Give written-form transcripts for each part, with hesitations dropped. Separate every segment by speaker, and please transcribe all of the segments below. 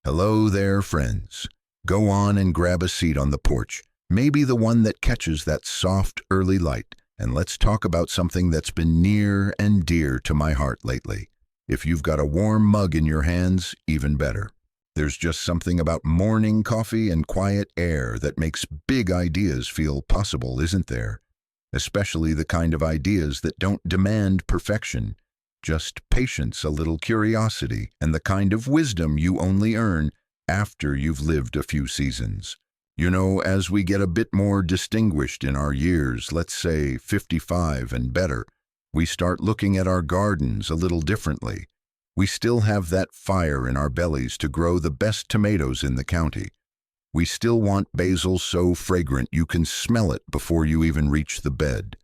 Speaker 1: Hello there, friends. Go on and grab a seat on the porch, maybe the one that catches that soft early light, and let's talk about something that's been near and dear to my heart lately. If you've got a warm mug in your hands, even better. There's just something about morning coffee and quiet air that makes big ideas feel possible, isn't there? Especially the kind of ideas that don't demand perfection, just patience, a little curiosity, and the kind of wisdom you only earn after you've lived a few seasons. You know, as we get a bit more distinguished in our years, let's say 55 and better, we start looking at our gardens a little differently. We still have that fire in our bellies to grow the best tomatoes in the county. We still want basil so fragrant you can smell it before you even reach the bed.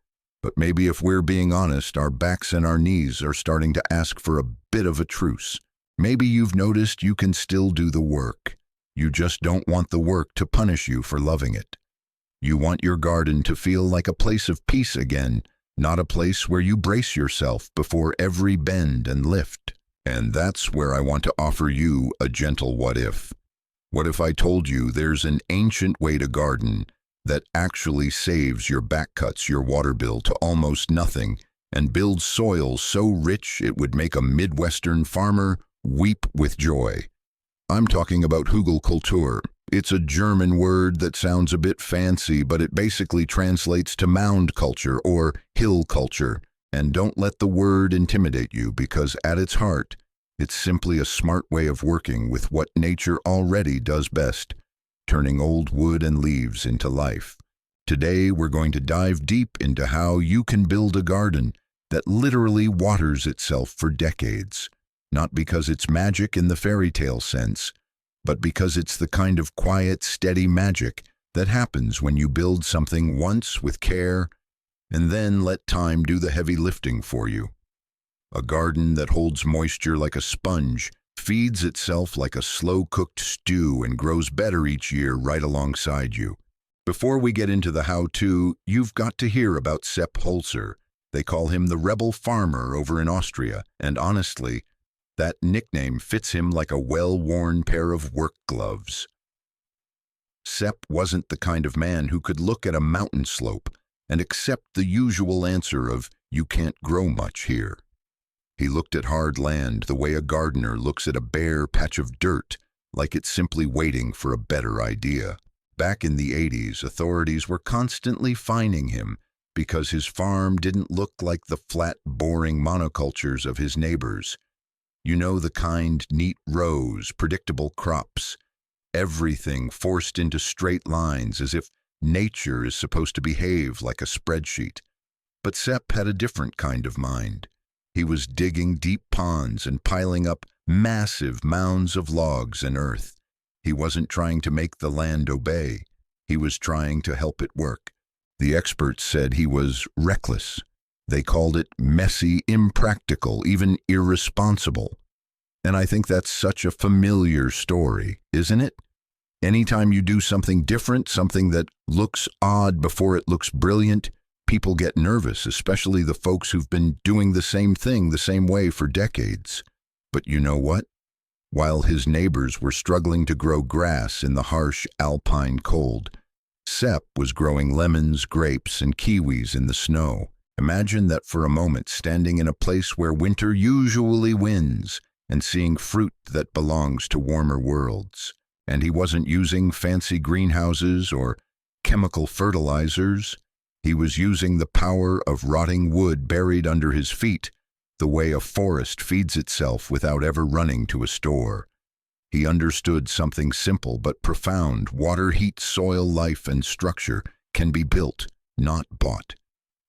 Speaker 1: But maybe if we're being honest, our backs and our knees are starting to ask for a bit of a truce. Maybe you've noticed you can still do the work. You just don't want the work to punish you for loving it. You want your garden to feel like a place of peace again, not a place where you brace yourself before every bend and lift. And that's where I want to offer you a gentle what if. What if I told you there's an ancient way to garden that actually saves your back cuts, your water bill to almost nothing, and builds soil so rich it would make a Midwestern farmer weep with joy? I'm talking about Hügelkultur. It's a German word that sounds a bit fancy, but it basically translates to mound culture or hill culture. And don't let the word intimidate you, because at its heart, it's simply a smart way of working with what nature already does best, turning old wood and leaves into life. Today, we're going to dive deep into how you can build a garden that literally waters itself for decades, not because it's magic in the fairy tale sense, but because it's the kind of quiet, steady magic that happens when you build something once with care and then let time do the heavy lifting for you. A garden that holds moisture like a sponge, feeds itself like a slow-cooked stew, and grows better each year right alongside you. Before we get into the how-to, you've got to hear about Sepp Holzer. They call him the Rebel Farmer over in Austria, and honestly, that nickname fits him like a well-worn pair of work gloves. Sepp wasn't the kind of man who could look at a mountain slope and accept the usual answer of, "You can't grow much here." He looked at hard land the way a gardener looks at a bare patch of dirt, like it's simply waiting for a better idea. Back in the 80s, authorities were constantly fining him because his farm didn't look like the flat, boring monocultures of his neighbors. You know, the kind, neat rows, predictable crops, everything forced into straight lines as if nature is supposed to behave like a spreadsheet. But Sepp had a different kind of mind. He was digging deep ponds and piling up massive mounds of logs and earth. He wasn't trying to make the land obey. He was trying to help it work. The experts said he was reckless. They called it messy, impractical, even irresponsible. And I think that's such a familiar story, isn't it? Anytime you do something different, something that looks odd before it looks brilliant, people get nervous, especially the folks who've been doing the same thing the same way for decades. But you know what? While his neighbors were struggling to grow grass in the harsh alpine cold, Sepp was growing lemons, grapes, and kiwis in the snow. Imagine that for a moment, standing in a place where winter usually wins and seeing fruit that belongs to warmer worlds. And he wasn't using fancy greenhouses or chemical fertilizers. He was using the power of rotting wood buried under his feet, the way a forest feeds itself without ever running to a store. He understood something simple but profound. Water, heat, soil, life, and structure can be built, not bought.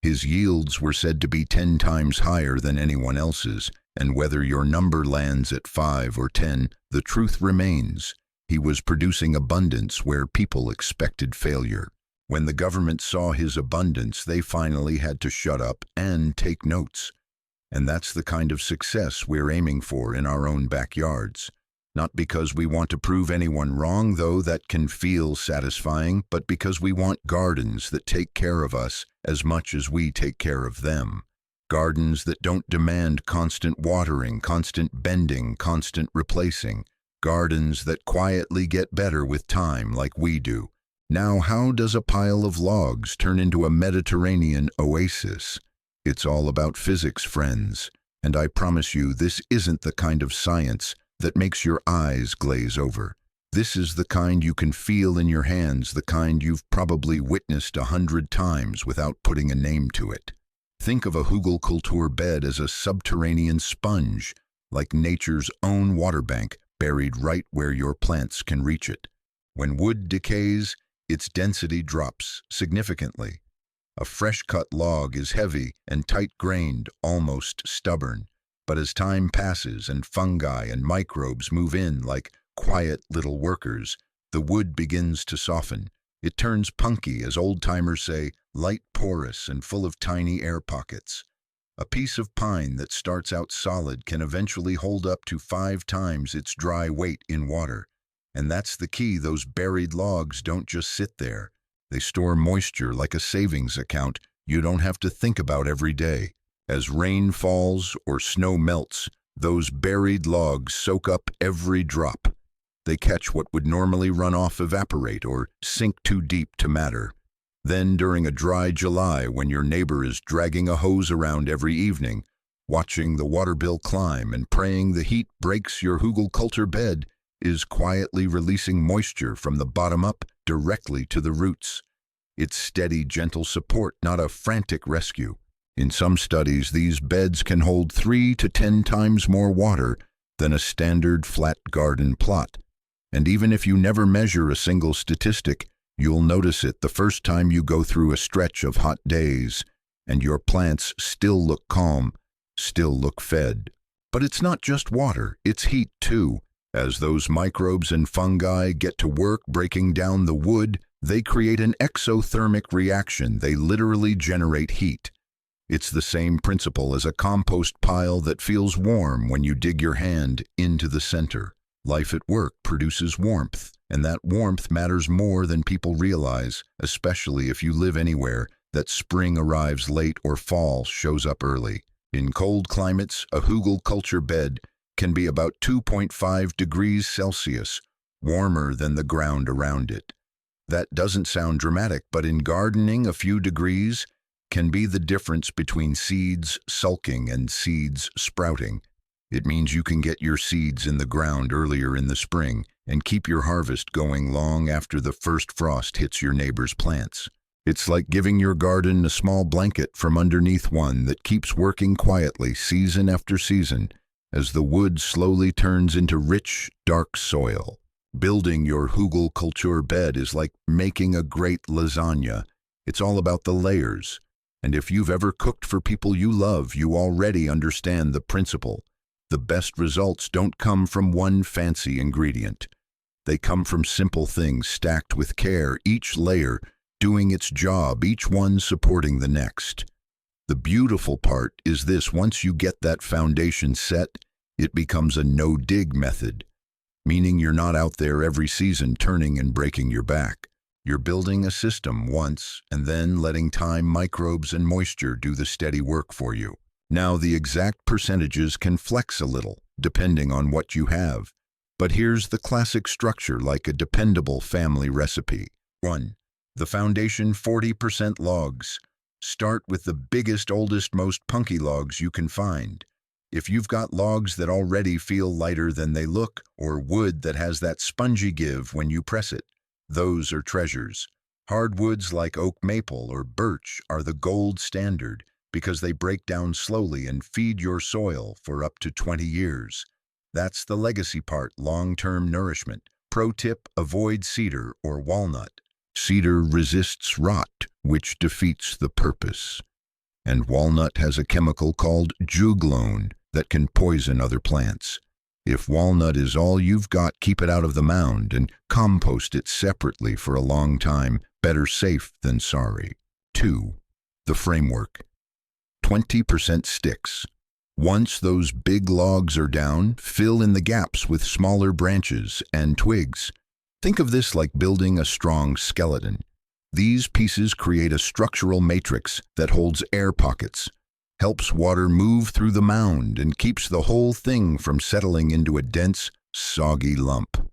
Speaker 1: His yields were said to be 10 times higher than anyone else's, and whether your number lands at 5 or 10, the truth remains. He was producing abundance where people expected failure. When the government saw his abundance, they finally had to shut up and take notes. And that's the kind of success we're aiming for in our own backyards. Not because we want to prove anyone wrong, though that can feel satisfying, but because we want gardens that take care of us as much as we take care of them. Gardens that don't demand constant watering, constant bending, constant replacing, Gardens that quietly get better with time like we do. Now, how does a pile of logs turn into a Mediterranean oasis? It's all about physics, friends. And I promise you, this isn't the kind of science that makes your eyes glaze over. This is the kind you can feel in your hands, the kind you've probably witnessed 100 times without putting a name to it. Think of a Hugelkultur bed as a subterranean sponge, like nature's own water bank, buried right where your plants can reach it. When wood decays, its density drops significantly. A fresh-cut log is heavy and tight-grained, almost stubborn. But as time passes and fungi and microbes move in like quiet little workers, the wood begins to soften. It turns punky, as old-timers say, light porous and full of tiny air pockets. A piece of pine that starts out solid can eventually hold up to 5 times its dry weight in water. And that's the key. Those buried logs don't just sit there. They store moisture like a savings account you don't have to think about every day. As rain falls or snow melts, those buried logs soak up every drop. They catch what would normally run off, evaporate, or sink too deep to matter. Then, during a dry July, when your neighbor is dragging a hose around every evening, watching the water bill climb and praying the heat breaks your Hugelkultur bed, is quietly releasing moisture from the bottom up directly to the roots. It's steady, gentle support, not a frantic rescue. In some studies, these beds can hold 3 to 10 times more water than a standard flat garden plot. And even if you never measure a single statistic, you'll notice it the first time you go through a stretch of hot days, and your plants still look calm, still look fed. But it's not just water, it's heat too. As those microbes and fungi get to work breaking down the wood, they create an exothermic reaction. They literally generate heat. It's the same principle as a compost pile that feels warm when you dig your hand into the center. Life at work produces warmth, and that warmth matters more than people realize, especially if you live anywhere that spring arrives late or fall shows up early. In cold climates, a Hugelkultur bed can be about 2.5 degrees Celsius, warmer than the ground around it. That doesn't sound dramatic, but in gardening, a few degrees can be the difference between seeds sulking and seeds sprouting. It means you can get your seeds in the ground earlier in the spring and keep your harvest going long after the first frost hits your neighbor's plants. It's like giving your garden a small blanket from underneath one that keeps working quietly season after season as the wood slowly turns into rich, dark soil. Building your Hugelkultur bed is like making a great lasagna. It's all about the layers. And if you've ever cooked for people you love, you already understand the principle. The best results don't come from one fancy ingredient. They come from simple things stacked with care, each layer doing its job, each one supporting the next. The beautiful part is this: once you get that foundation set, it becomes a no-dig method, meaning you're not out there every season turning and breaking your back. You're building a system once and then letting time, microbes, and moisture do the steady work for you. Now, the exact percentages can flex a little, depending on what you have. But here's the classic structure, like a dependable family recipe. 1. The foundation: 40% logs. Start with the biggest, oldest, most punky logs you can find. If you've got logs that already feel lighter than they look, or wood that has that spongy give when you press it, those are treasures. Hardwoods like oak, maple, or birch are the gold standard because they break down slowly and feed your soil for up to 20 years. That's the legacy part, long-term nourishment. Pro tip: avoid cedar or walnut. Cedar resists rot, which defeats the purpose. And walnut has a chemical called juglone that can poison other plants. If walnut is all you've got, keep it out of the mound and compost it separately for a long time. Better safe than sorry. 2. The framework: 20% sticks. Once those big logs are down, fill in the gaps with smaller branches and twigs. Think of this like building a strong skeleton. These pieces create a structural matrix that holds air pockets, helps water move through the mound, and keeps the whole thing from settling into a dense, soggy lump.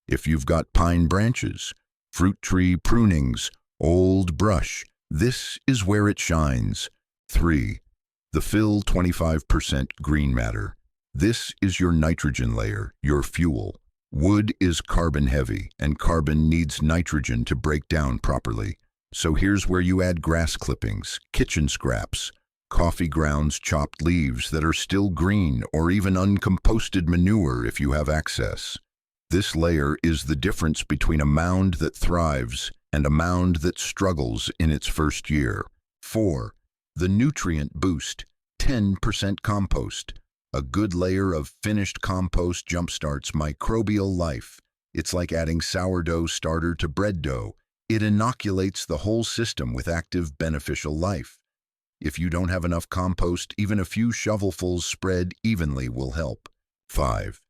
Speaker 1: If you've got pine branches, fruit tree prunings, old brush, this is where it shines. 3. The fill 25% green matter. This is your nitrogen layer, your fuel. Wood is carbon heavy, and carbon needs nitrogen to break down properly. So here's where you add grass clippings, kitchen scraps, coffee grounds, chopped leaves that are still green, or even uncomposted manure if you have access. This layer is the difference between a mound that thrives and a mound that struggles in its first year. 4. The nutrient boost, 10% compost. A good layer of finished compost jumpstarts microbial life. It's like adding sourdough starter to bread dough. It inoculates the whole system with active beneficial life. If you don't have enough compost, even a few shovelfuls spread evenly will help. 5.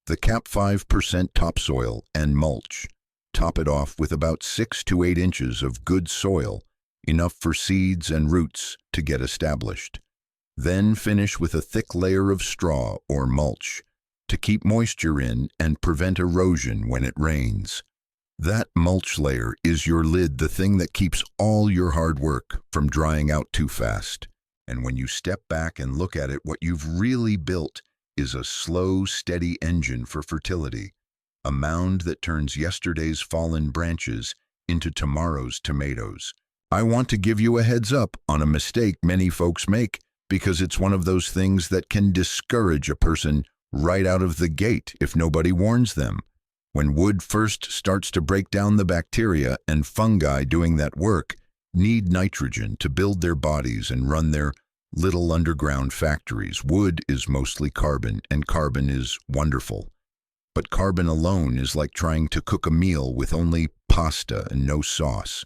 Speaker 1: The Cap 5% topsoil and mulch. Top it off with about 6 to 8 inches of good soil, enough for seeds and roots to get established. Then finish with a thick layer of straw or mulch to keep moisture in and prevent erosion when it rains. That mulch layer is your lid, the thing that keeps all your hard work from drying out too fast. And when you step back and look at it, what you've really built is a slow, steady engine for fertility, a mound that turns yesterday's fallen branches into tomorrow's tomatoes. I want to give you a heads up on a mistake many folks make, because it's one of those things that can discourage a person right out of the gate if nobody warns them. When wood first starts to break down, the bacteria and fungi doing that work need nitrogen to build their bodies and run their little underground factories. Wood is mostly carbon, and carbon is wonderful. But carbon alone is like trying to cook a meal with only pasta and no sauce.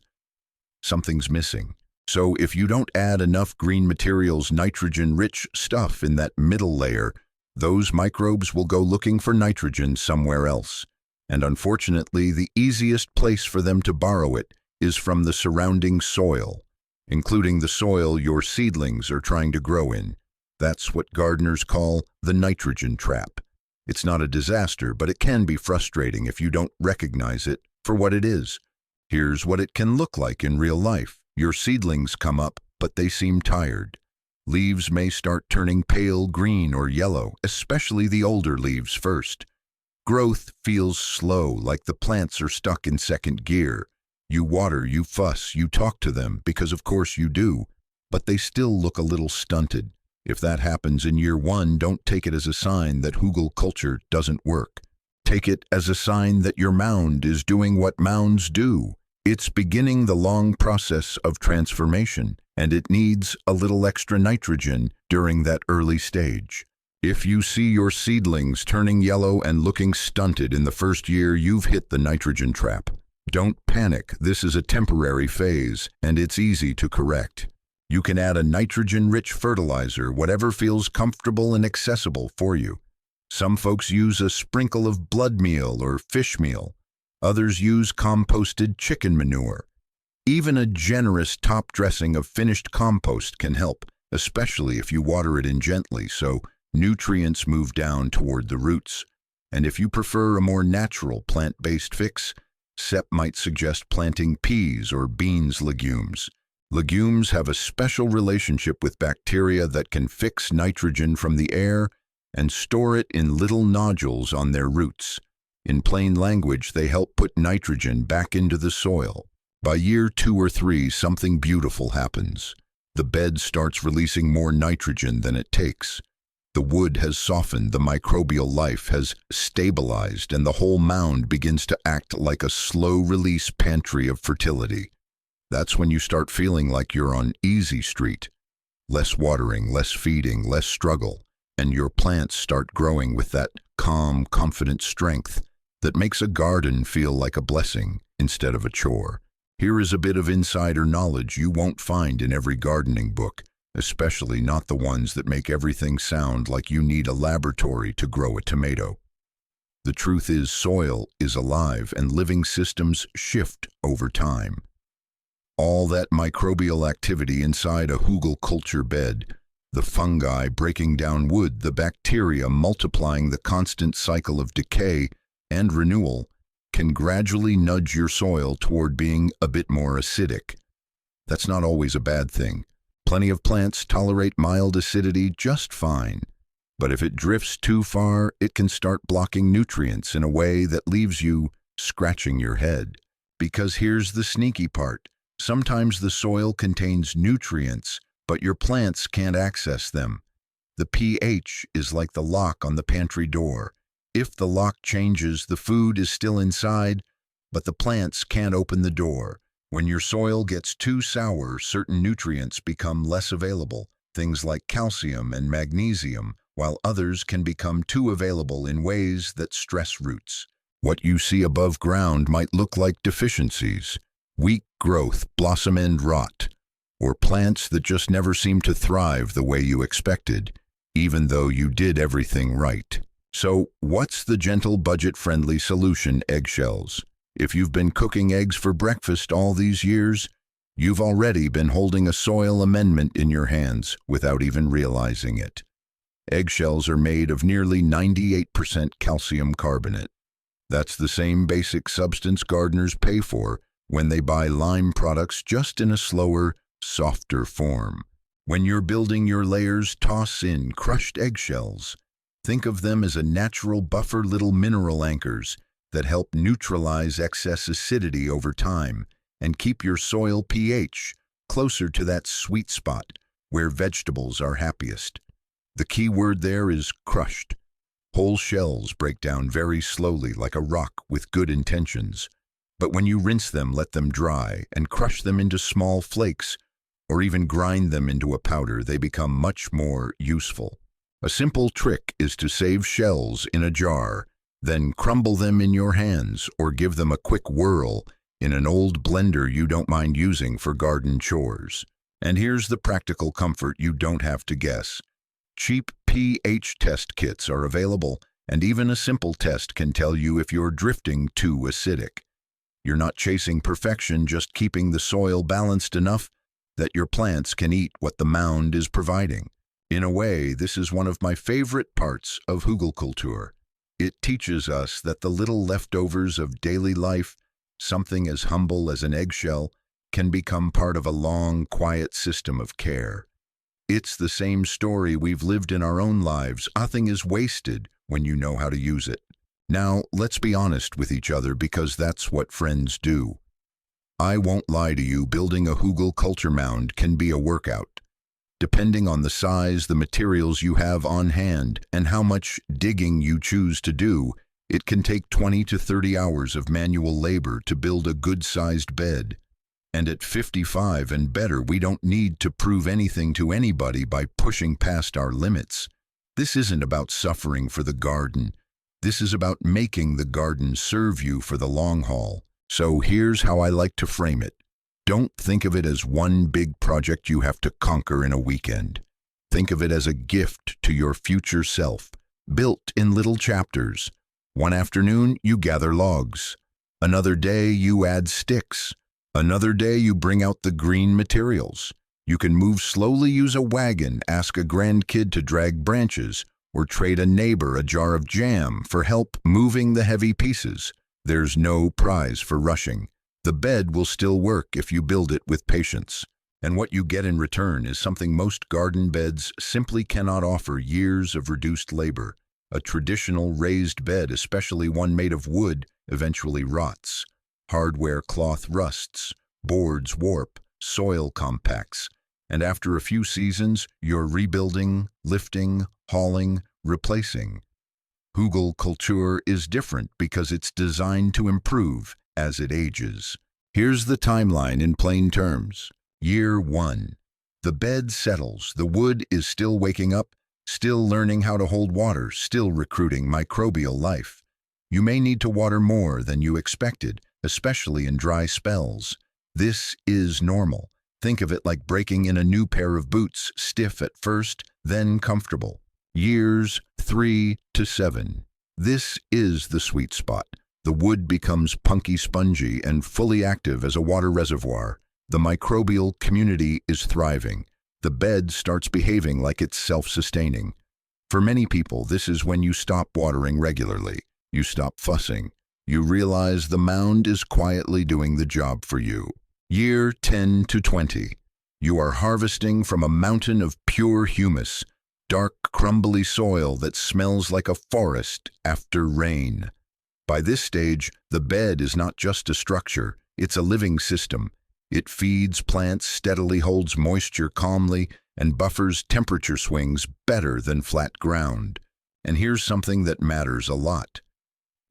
Speaker 1: Something's missing. So if you don't add enough green materials, nitrogen-rich stuff in that middle layer, those microbes will go looking for nitrogen somewhere else. And unfortunately, the easiest place for them to borrow it is from the surrounding soil, including the soil your seedlings are trying to grow in. That's what gardeners call the nitrogen trap. It's not a disaster, but it can be frustrating if you don't recognize it for what it is. Here's what it can look like in real life. Your seedlings come up, but they seem tired. Leaves may start turning pale green or yellow, especially the older leaves first. Growth feels slow, like the plants are stuck in second gear. You water, you fuss, you talk to them, because of course you do, but they still look a little stunted. If that happens in year 1, don't take it as a sign that hugelkultur doesn't work. Take it as a sign that your mound is doing what mounds do. It's beginning the long process of transformation, and it needs a little extra nitrogen during that early stage. If you see your seedlings turning yellow and looking stunted in the first year, you've hit the nitrogen trap. Don't panic, this is a temporary phase, and it's easy to correct. You can add a nitrogen-rich fertilizer, whatever feels comfortable and accessible for you. Some folks use a sprinkle of blood meal or fish meal. Others use composted chicken manure. Even a generous top dressing of finished compost can help, especially if you water it in gently so nutrients move down toward the roots. And if you prefer a more natural plant-based fix, Sepp might suggest planting peas or beans legumes. Legumes have a special relationship with bacteria that can fix nitrogen from the air and store it in little nodules on their roots. In plain language, they help put nitrogen back into the soil. By year 2 or 3, something beautiful happens. The bed starts releasing more nitrogen than it takes. The wood has softened, the microbial life has stabilized, and the whole mound begins to act like a slow-release pantry of fertility. That's when you start feeling like you're on easy street. Less watering, less feeding, less struggle, and your plants start growing with that calm, confident strength that makes a garden feel like a blessing instead of a chore. Here is a bit of insider knowledge you won't find in every gardening book, especially not the ones that make everything sound like you need a laboratory to grow a tomato. The truth is, soil is alive and living systems shift over time. All that microbial activity inside a hugelkultur bed The fungi breaking down wood, the bacteria multiplying, the constant cycle of decay and renewal can gradually nudge your soil toward being a bit more acidic. That's not always a bad thing. Plenty of plants tolerate mild acidity just fine. But if it drifts too far, it can start blocking nutrients in a way that leaves you scratching your head. Because here's the sneaky part. Sometimes the soil contains nutrients, but your plants can't access them. The pH is like the lock on the pantry door. If the lock changes, the food is still inside, but the plants can't open the door. When your soil gets too sour, certain nutrients become less available, things like calcium and magnesium, while others can become too available in ways that stress roots. What you see above ground might look like deficiencies, weak growth, blossom end rot, or plants that just never seem to thrive the way you expected, even though you did everything right. So, what's the gentle, budget-friendly solution? Eggshells. If you've been cooking eggs for breakfast all these years, you've already been holding a soil amendment in your hands without even realizing it. Eggshells are made of nearly 98% calcium carbonate. That's the same basic substance gardeners pay for when they buy lime products, just in a slower, softer form. When you're building your layers, toss in crushed eggshells. Think of them as a natural buffer, little mineral anchors that help neutralize excess acidity over time and keep your soil pH closer to that sweet spot where vegetables are happiest. The key word there is crushed. Whole shells break down very slowly like a rock with good intentions. But when you rinse them, let them dry, and crush them into small flakes, or even grind them into a powder, they become much more useful. A simple trick is to save shells in a jar, then crumble them in your hands or give them a quick whirl in an old blender you don't mind using for garden chores. And here's the practical comfort you don't have to guess. Cheap pH test kits are available, and even a simple test can tell you if you're drifting too acidic. You're not chasing perfection, just keeping the soil balanced enough that your plants can eat what the mound is providing. In a way, this is one of my favorite parts of hugelkultur. It teaches us that the little leftovers of daily life, something as humble as an eggshell, can become part of a long, quiet system of care. It's the same story we've lived in our own lives. Nothing is wasted when you know how to use it. Now, let's be honest with each other, because that's what friends do. I won't lie to you, building a hugelkultur mound can be a workout. Depending on the size, the materials you have on hand, and how much digging you choose to do, it can take 20 to 30 hours of manual labor to build a good-sized bed. And at 55 and better, we don't need to prove anything to anybody by pushing past our limits. This isn't about suffering for the garden. This is about making the garden serve you for the long haul. So here's how I like to frame it. Don't think of it as one big project you have to conquer in a weekend. Think of it as a gift to your future self, built in little chapters. One afternoon, you gather logs. Another day, you add sticks. Another day, you bring out the green materials. You can move slowly, use a wagon, ask a grandkid to drag branches, or trade a neighbor a jar of jam for help moving the heavy pieces. There's no prize for rushing. The bed will still work if you build it with patience. And what you get in return is something most garden beds simply cannot offer: years of reduced labor. A traditional raised bed, especially one made of wood, eventually rots. Hardware cloth rusts, boards warp, soil compacts, and after a few seasons, you're rebuilding, lifting, hauling, replacing. Hugelkultur is different because it's designed to improve as it ages. Here's the timeline in plain terms. Year 1. The bed settles. The wood is still waking up, still learning how to hold water, still recruiting microbial life. You may need to water more than you expected, especially in dry spells. This is normal. Think of it like breaking in a new pair of boots, stiff at first, then comfortable. Years 3 to 7. This is the sweet spot. The wood becomes punky, spongy, and fully active as a water reservoir. The microbial community is thriving. the bed starts behaving like it's self-sustaining. For many people, this is when you stop watering regularly, you stop fussing, you realize the mound is quietly doing the job for you. Year 10 to 20. You are harvesting from a mountain of pure humus, dark, crumbly soil that smells like a forest after rain. By this stage, the bed is not just a structure, it's a living system. It feeds plants, steadily holds moisture calmly, and buffers temperature swings better than flat ground. And here's something that matters a lot.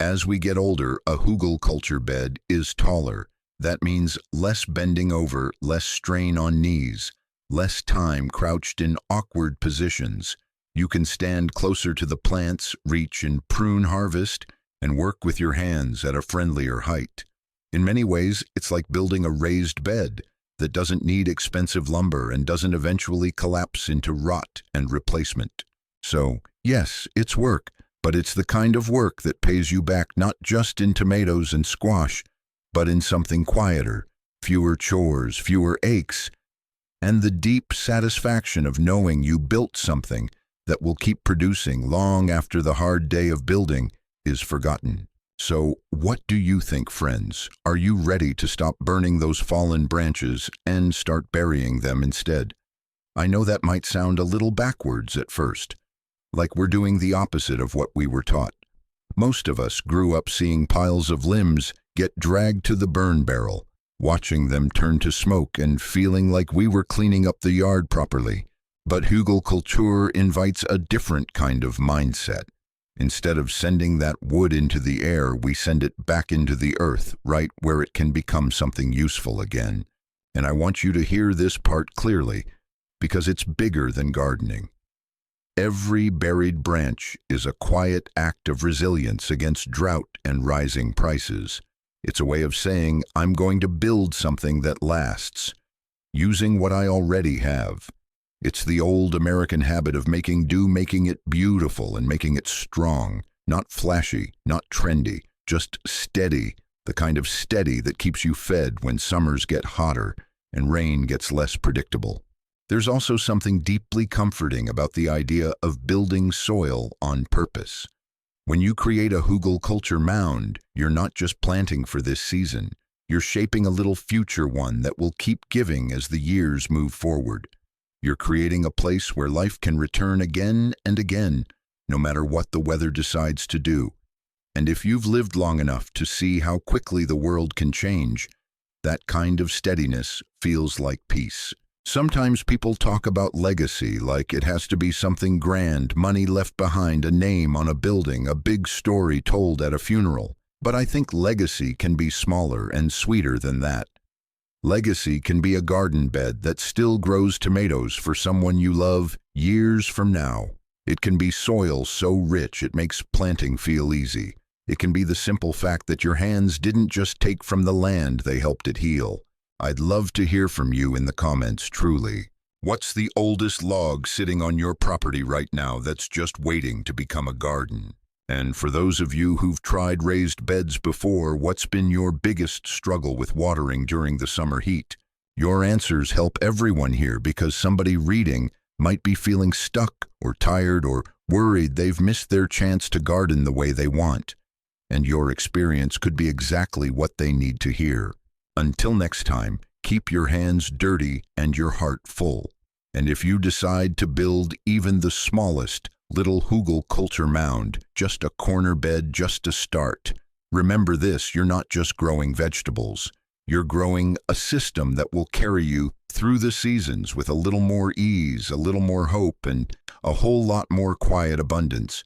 Speaker 1: As we get older, a hugelkultur bed is taller. That means less bending over, less strain on knees, less time crouched in awkward positions. You can stand closer to the plants, reach and prune harvest, and work with your hands at a friendlier height. In many ways, it's like building a raised bed that doesn't need expensive lumber and doesn't eventually collapse into rot and replacement. So, yes, it's work, but it's the kind of work that pays you back not just in tomatoes and squash, but in something quieter, fewer chores, fewer aches, and the deep satisfaction of knowing you built something that will keep producing long after the hard day of building is forgotten. So, what do you think, friends? Are you ready to stop burning those fallen branches and start burying them instead? I know that might sound a little backwards at first, like we're doing the opposite of what we were taught. Most of us grew up seeing piles of limbs get dragged to the burn barrel, watching them turn to smoke and feeling like we were cleaning up the yard properly. But hugelkultur invites a different kind of mindset. Instead of sending that wood into the air, we send it back into the earth, right where it can become something useful again. And I want you to hear this part clearly, because it's bigger than gardening. Every buried branch is a quiet act of resilience against drought and rising prices. It's a way of saying, I'm going to build something that lasts, using what I already have. It's the old American habit of making do, making it beautiful and making it strong, not flashy, not trendy, just steady, the kind of steady that keeps you fed when summers get hotter and rain gets less predictable. There's also something deeply comforting about the idea of building soil on purpose. When you create a hugelkultur mound, you're not just planting for this season, you're shaping a little future one that will keep giving as the years move forward. You're creating a place where life can return again and again, no matter what the weather decides to do. And if you've lived long enough to see how quickly the world can change, that kind of steadiness feels like peace. Sometimes people talk about legacy like it has to be something grand, money left behind, a name on a building, a big story told at a funeral. But I think legacy can be smaller and sweeter than that. Legacy can be a garden bed that still grows tomatoes for someone you love years from now. It can be soil so rich it makes planting feel easy. It can be the simple fact that your hands didn't just take from the land, they helped it heal. I'd love to hear from you in the comments, truly. What's the oldest log sitting on your property right now that's just waiting to become a garden? And for those of you who've tried raised beds before, what's been your biggest struggle with watering during the summer heat? Your answers help everyone here because somebody reading might be feeling stuck or tired or worried they've missed their chance to garden the way they want. And your experience could be exactly what they need to hear. Until next time, keep your hands dirty and your heart full. And if you decide to build even the smallest little hugelkultur mound, just a corner bed, just a start, remember this, you're not just growing vegetables. You're growing a system that will carry you through the seasons with a little more ease, a little more hope, and a whole lot more quiet abundance.